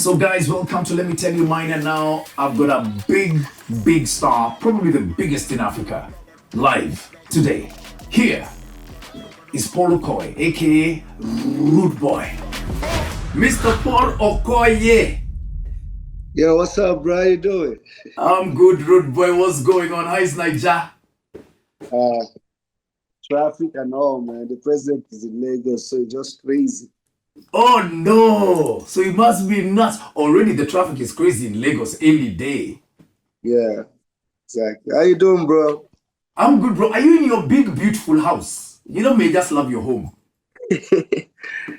So guys, welcome to Let Me Tell You Maina now. I've got a big star, probably the biggest in Africa, live today. Here is Paul Okoye, aka Rudeboy. Mr. Paul Okoye. Yo, what's up, bro? How you doing? I'm good, Rudeboy. What's going on? How is Niger? Uh, Traffic and all, man. The president is in Lagos, so it's just crazy. Oh no! So it must be nuts. Already the traffic is crazy in Lagos any day. Yeah, exactly. How you doing, bro? I'm good, bro. Are you in your big, beautiful house? You know, may just love your home.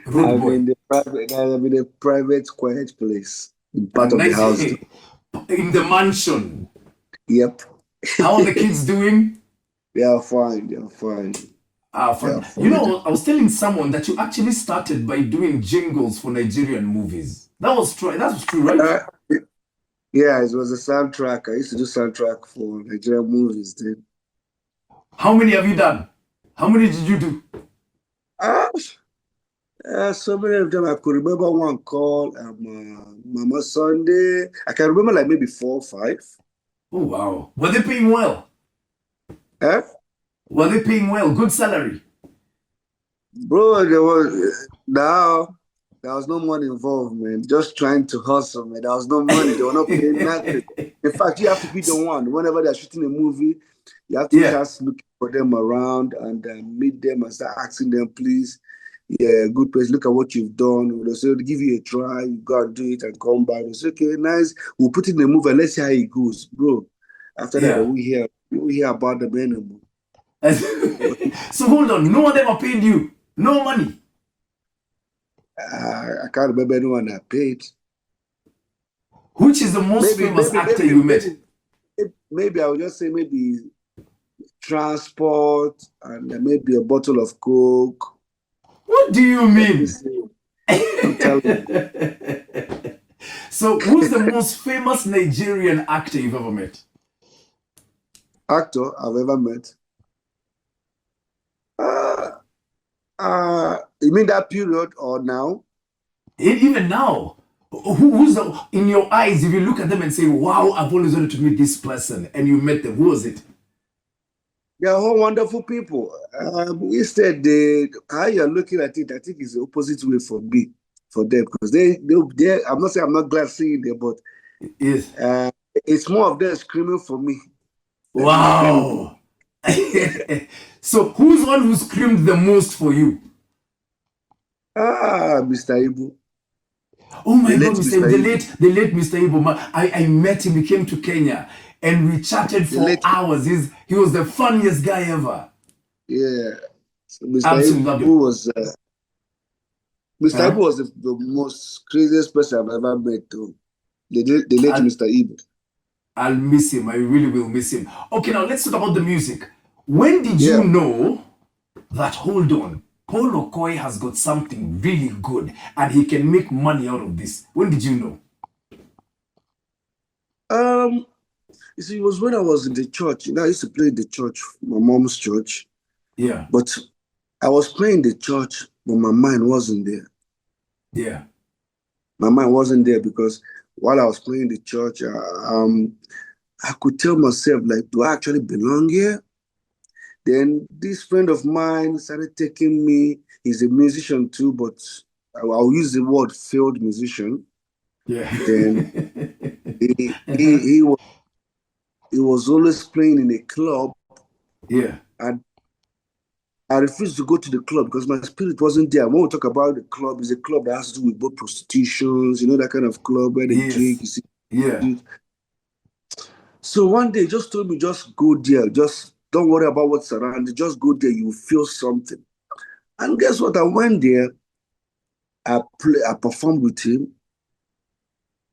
Rude boy. I'm in a private, quiet place. In A part of the nice house. in the mansion. Yep. How are the kids doing? They are fine. They are fine. Fun. You know, I was telling someone that you actually started by doing jingles for Nigerian movies. That was true. That was true, right? Yeah, it was a soundtrack. I used to do soundtrack for Nigerian movies then. How many have you done? How many did you do? So many of them. I could remember one called Mama Sunday. I can remember like maybe 4 or 5. Oh wow. Were they paying well? Huh? Were they paying well? Good salary? Bro, there was no money involved, man. Just trying to hustle, man. There was no money. They were not paying nothing. In fact, you have to be the one. Whenever they're shooting a movie, you have to just look for them around and meet them and start asking them, please, yeah, good place. Look at what you've done. They'll say, give you a try. You go and do it and come back. They'll say, okay, nice. We'll put it in the movie and let's see how it goes, bro. After that, we hear about the minimum. So hold on, no one ever paid you? No money? I can't remember anyone that paid. Which is the most famous actor you met? Maybe I would just say maybe transport and maybe a bottle of Coke. What do you mean? I'm telling you. So who's the most famous Nigerian actor you've ever met? Actor I've ever met? You mean that period or now? Even now. Who's in your eyes, if you look at them and say, wow, I've always wanted to meet this person, and you met them, who was it? They're all wonderful people. Instead, how you're looking at it, I think is the opposite way for me, for them, because I'm not saying I'm not glad seeing them, but yes, it's more of them screaming for me. Wow. So who's the one who screamed the most for you? Mr. Ibu. Oh my God, the late Mr. Ibu. I met him, he came to Kenya, and we chatted for hours. He was the funniest guy ever. Yeah. So Mr. Ibu was Ibu was the most craziest person I've ever met, though. The late Mr. Ibu. I'll miss him. I really will miss him. Okay, now let's talk about the music. When did you know that, hold on, Paul Okoye has got something really good and he can make money out of this? When did you know? You see, it was when I was in the church. You know, I used to play in the church, my mom's church. Yeah. But I was playing the church, but my mind wasn't there. Yeah. My mind wasn't there because while I was playing the church, I could tell myself, like, do I actually belong here? Then this friend of mine started taking me. He's a musician too, but I'll use the word failed musician. Yeah. Then he was always playing in a club. Yeah. And I refused to go to the club because my spirit wasn't there. When we talk about the club, it's a club that has to do with both prostitutions, you know, that kind of club where they drink, you see. Yeah. So one day he just told me, just go there. Just don't worry about what's around. Just go there. You will feel something. And guess what? I went there. I performed with him.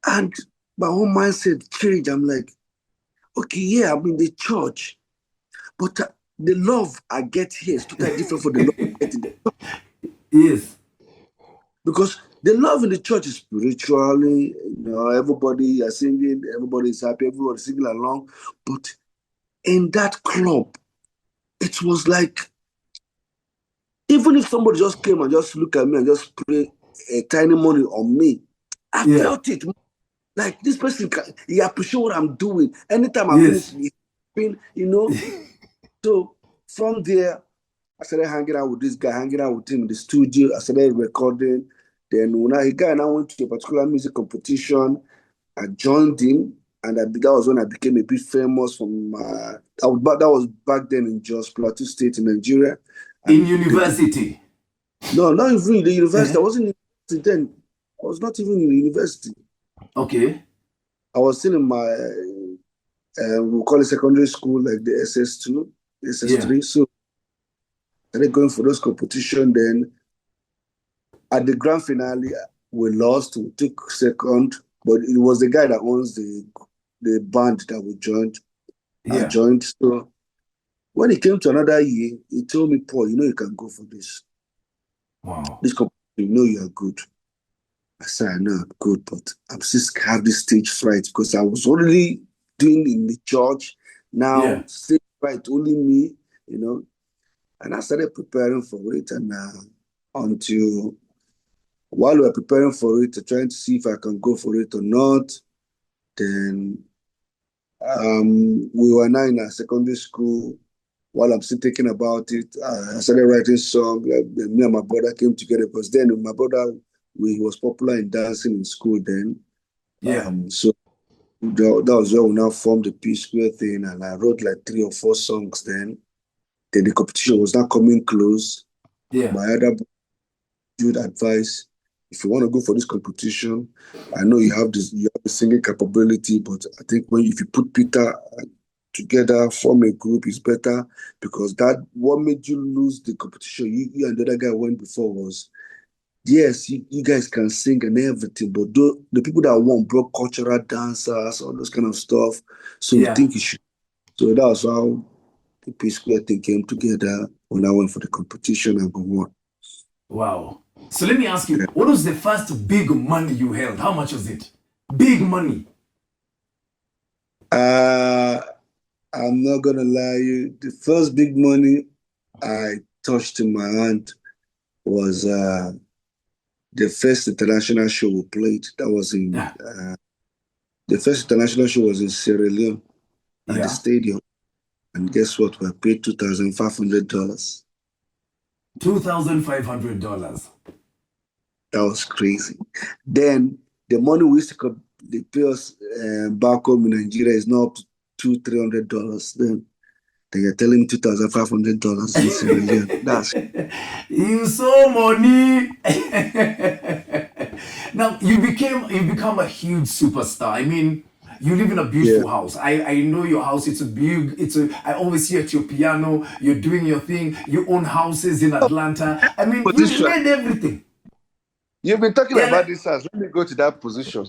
And my whole mindset changed. I'm like, okay, yeah, I'm in the church. But the love I get here is totally different from the love I get in the church. Yes. Because the love in the church is spiritually, you know, everybody is singing, everybody is happy, everybody is singing along. But in that club, it was like, even if somebody just came and just looked at me and just put a tiny money on me, I felt it. Like this person, he appreciate what I'm doing. Anytime I finish, you know. So from there, I started hanging out with this guy, hanging out with him in the studio. I started recording. Then when I went to a particular music competition, I joined him, and that was when I became a bit famous. That was back then in Jos Plateau State in Nigeria. In university? No, not even in the university. I wasn't in university then. I was not even in the university. Okay. I was still in my, we call it secondary school, like the SS2, SS3. So I started going for those competition. Then at the grand finale, we lost. We took second, but it was the guy that owns the band that we joined. I joined. So when it came to another year, he told me, Paul, you can go for this. Wow. This competition, you are good. I said, I know I'm good, but I'm still have this stage fright because I was already doing in the church. Now, stage fright, only me, And I started preparing for it. And until while we were preparing for it, trying to see if I can go for it or not, then we were now in a secondary school. While I'm still thinking about it, I started writing songs. Me and my brother came together because then my brother, he was popular in dancing in school then. So that was where we now formed the P-Square thing, and I wrote like 3 or 4 songs then. Then the competition was now coming close. My other good advice, if you want to go for this competition, I know you have the singing capability, but I think if you put Peter together, form a group is better, because what made you lose the competition, you and the other guy went before, was yes, you guys can sing and everything, but the people that won brought cultural dancers, all those kind of stuff. So I think you should. So that was how the P-Square thing came together when I went for the competition and we won. Wow. So let me ask you, what was the first big money you held? How much was it? Big money. I'm not gonna lie you. The first big money I touched in my hand was the first international show we played. That was in the first international show was in Sierra Leone at the stadium. And guess what? We paid $2,500. $2,500. That was crazy. Then the money we used to pay us back home in Nigeria is now up to $200-$300. Then you're telling me $2,500 in Sierra Leone. That's you saw money. Now you become a huge superstar. I mean, you live in a beautiful house. I know your house. It's a big. I always hear at your piano. You're doing your thing. You own houses in Atlanta. I mean, you've made everything. You've been talking about this house. Let me go to that position.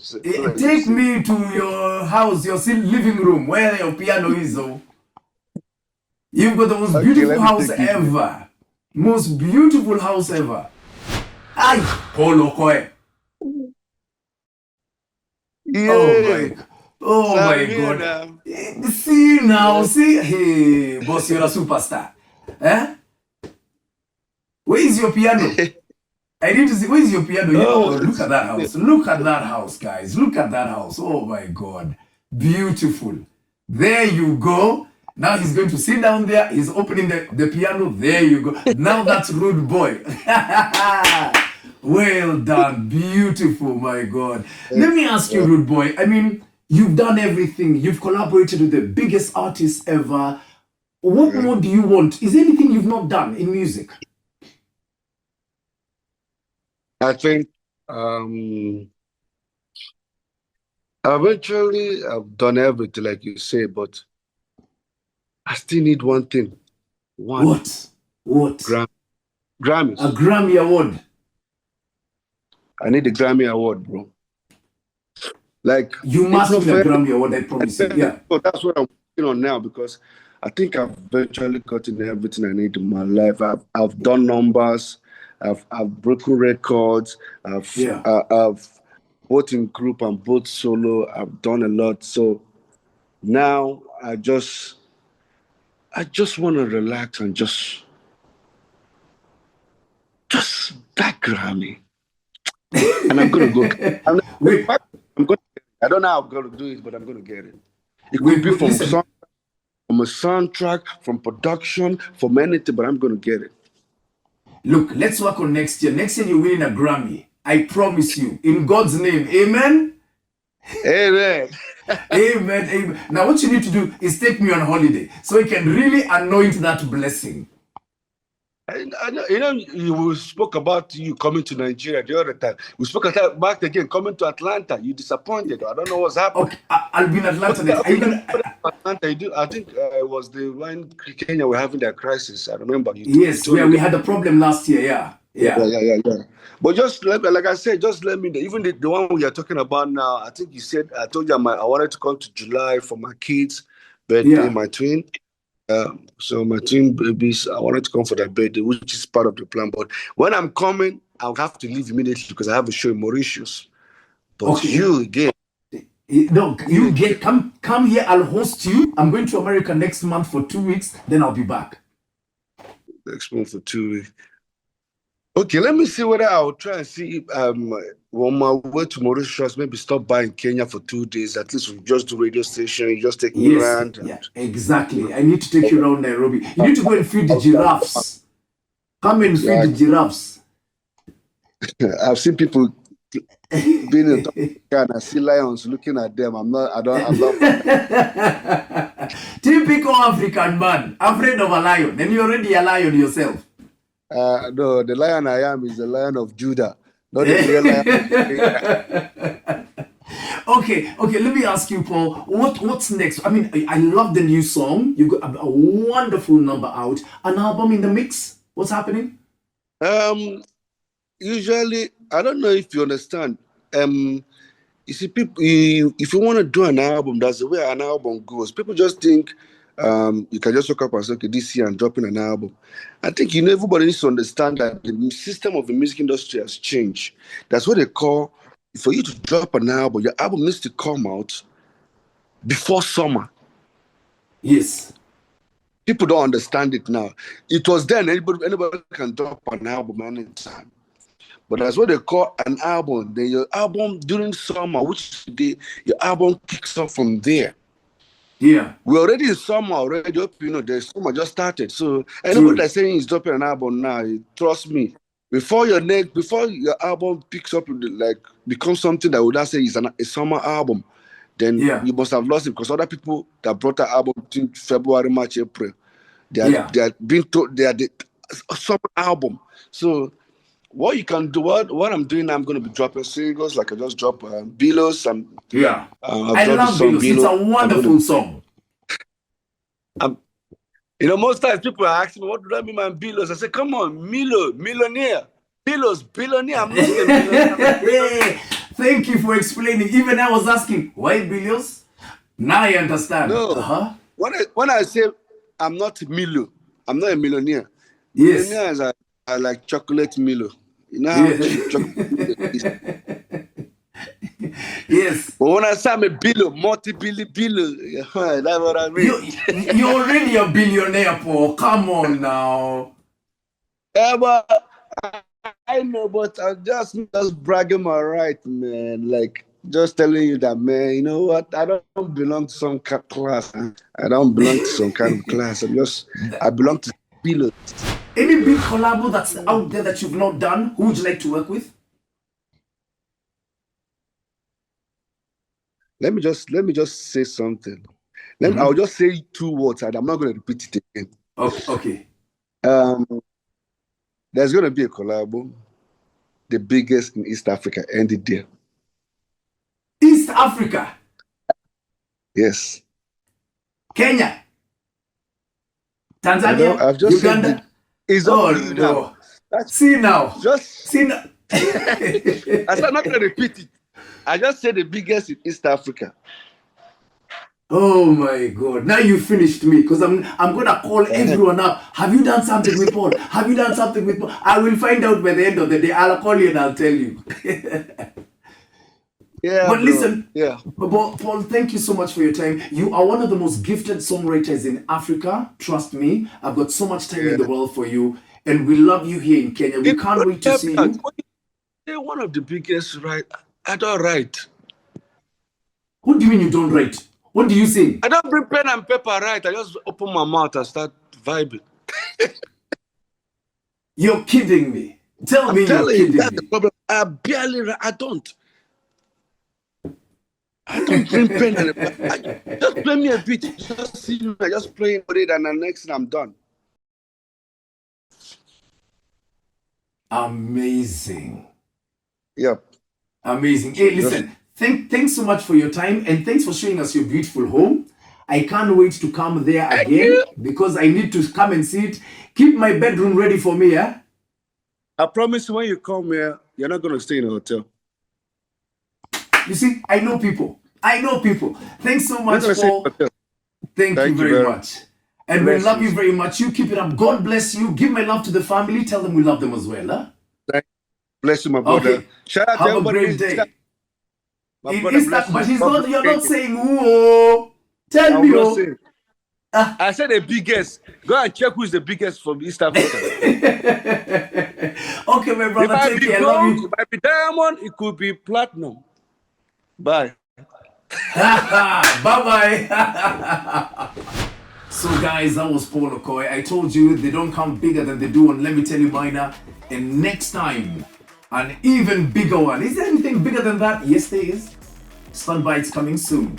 Take me to your house, your living room, where your piano is. Oh. You've got the most beautiful house ever. Most beautiful house ever. Ay, Paul Okoye. Oh my God. See now, see. Hey, boss, you're a superstar. Eh? Where is your piano? I need to see, where is your piano? Look at that house. Look at that house, guys. Look at that house. Oh my God. Beautiful. There you go. Now he's going to sit down there. He's opening the piano. There you go. Now that's Rudeboy. Well done. Beautiful, my God. Let me ask you, Rudeboy. I mean, you've done everything. You've collaborated with the biggest artists ever. What more do you want? Is there anything you've not done in music? I think eventually I've done everything, like you say, but I still need one thing. What? Grammys. A Grammy award. I need a Grammy award, bro. Like, you must win a Grammy award, I promise you. Yeah. So that's what I'm working on now, because I think I've eventually gotten everything I need in my life. I've done numbers. I've broken records. I've both in group and both solo. I've done a lot. So now I just want to relax and just that Grammy. and I'm gonna go. we, I'm gonna. I don't know how I'm gonna do it, but I'm gonna get it. It could be we listen. from a soundtrack, from production, from anything, but I'm gonna get it. Look, let's work on next year. Next year you're winning a Grammy. I promise you. In God's name. Amen. Amen. Amen. Amen. Now what you need to do is take me on holiday so we can really anoint that blessing. I know, we spoke about you coming to Nigeria the other time. We spoke about back again, coming to Atlanta. You disappointed. I don't know what's happening. Okay, I'll be in Atlanta next. Are you gonna? Atlanta, I think it was the when Kenya were having their crisis. I remember you Yes, told yeah, me we that. had a problem last year. Yeah, yeah, Yeah. But just like I said, just let me know. Even the one we are talking about now, I think you said I told you I wanted to come to July for my kids' birthday, yeah. my twin. So my twin babies, I wanted to come for their birthday, which is part of the plan. But when I'm coming, I'll have to leave immediately because I have a show in Mauritius. But Okay. you again, No, you you again, get come here. I'll host you. I'm going to America next month for 2 weeks. Then I'll be back. next month for 2 weeks. Okay, let me see whether I'll try and see if on my way to Mauritius, maybe stop by in Kenya for 2 days. At least we just do radio station. You just take me Yes, around yeah, and exactly. I need to take you around Nairobi. You need to go and feed the giraffes. Come and feed the like giraffes. I've seen people being in Africa and I see lions looking at them. I'm not Typical African man, afraid of a lion. And you're already a lion yourself. no, the lion I am is the lion of Judah, not the real lion of Kenya. Okay, let me ask you, Paul, what's next? I mean, I love the new song. You've got a wonderful number out. An album in the mix? What's happening? Usually, I don't know if you understand. You see, people, if you want to do an album, that's the way an album goes. People just think you can just wake up and say, okay, this year I'm dropping an album. I think, everybody needs to understand that the system of the music industry has changed. That's what they call, for you to drop an album, your album needs to come out before summer. Yes. People don't understand it now. It was then, anybody can drop an album anytime. But that's what they call an album. Then your album during summer, which your album kicks off from there. Yeah. We're already in summer already. The summer just started. So anybody True. that's saying he's dropping an album now, trust me. Before your album picks up, like becomes something that would say is a summer album, then Yeah. you must have lost it because other people that brought the album between February, March, April, they are being told they are the summer album. So what you can do, what I'm doing, I'm going to be dropping singles, like I just dropped Belos. Yeah. I've I dropped the love song Belos. It's Belos. a wonderful song. Most times people are asking me, what do that mean, man, Belos? I say, come on, millionaire. Belos, billionaire. I'm not a millionaire. Thank you for explaining. Even I was asking, why Belos? Now I understand. No. When I say I'm not Milo, I'm not a millionaire. Yes. Millionaires are like chocolate Milo. You know how cheap chocolate is? Yes. But when I say I'm a multi-billion, that's what I mean. You're already a billionaire, Paul. Come on now. Yeah, but I know, but I'm just bragging my right, man. Like, just telling you that, man, you know what? I don't belong to some class. I don't belong to some kind of class. I belong to billions. Any big collabo that's out there that you've not done, who would you like to work with? Let me just say something. I'll just say 2 words and I'm not going to repeat it again. Okay. There's going to be a collabo, the biggest in East Africa, ended there. East Africa? Yes. Kenya? Tanzania? I've just Uganda? Said it's up to you now. See now. See now. I'm not going to repeat it. I just said the biggest in East Africa. Oh my God! Now you finished me because I'm gonna call everyone up. Have you done something with Paul? Have you done something with Paul? I will find out by the end of the day. I'll call you and I'll tell you. Yeah. But listen, Paul, thank you so much for your time. You are one of the most gifted songwriters in Africa. Trust me, I've got so much time in the world for you, and we love you here in Kenya. We can't wait to see you. say one of the biggest, right? I don't write. What do you mean you don't write? What do you say? I don't bring pen and paper, right? I just open my mouth and start vibing. You're kidding me. Tell I'm me you're telling you, kidding that's the me. problem. I barely write. I don't. I don't bring pen and paper. Just play me a beat. Just see me. I just play with it, and the next thing I'm done. Amazing. Yep. Amazing. So Hey, just listen, thanks so much for your time and thanks for showing us your beautiful home. I can't wait to come there thank again you. because I need to come and see it. Keep my bedroom ready for me, yeah? I promise when you come here, you're not gonna stay in a hotel. You see, I know people. I know people. Thanks so You're not much gonna stay in a for. hotel. Thank you Thank you very very much. much. And we love you Blessings. very much. You keep it up. God bless you. Give my love to the family. Tell them we love them as well, huh? Thank Bless you, my brother. Okay. Shout out to Have a everybody in great East. day. My In brother, East, but blessings. he's Love not. you. You're not Kageni. saying ooh. Oh. Tell I'm me not oh. saying. I said the biggest. Go and check who's the biggest from East Africa. Okay, my It brother. might Take be care. I love gold, you. it might be diamond, it could be platinum. Bye. Bye bye. So, guys, that was Paul Okoye. I told you they don't come bigger than they do on Let Me Tell You Maina. And next time, an even bigger one. Is there anything bigger than that? Yes, there is. Stand by, it's coming soon.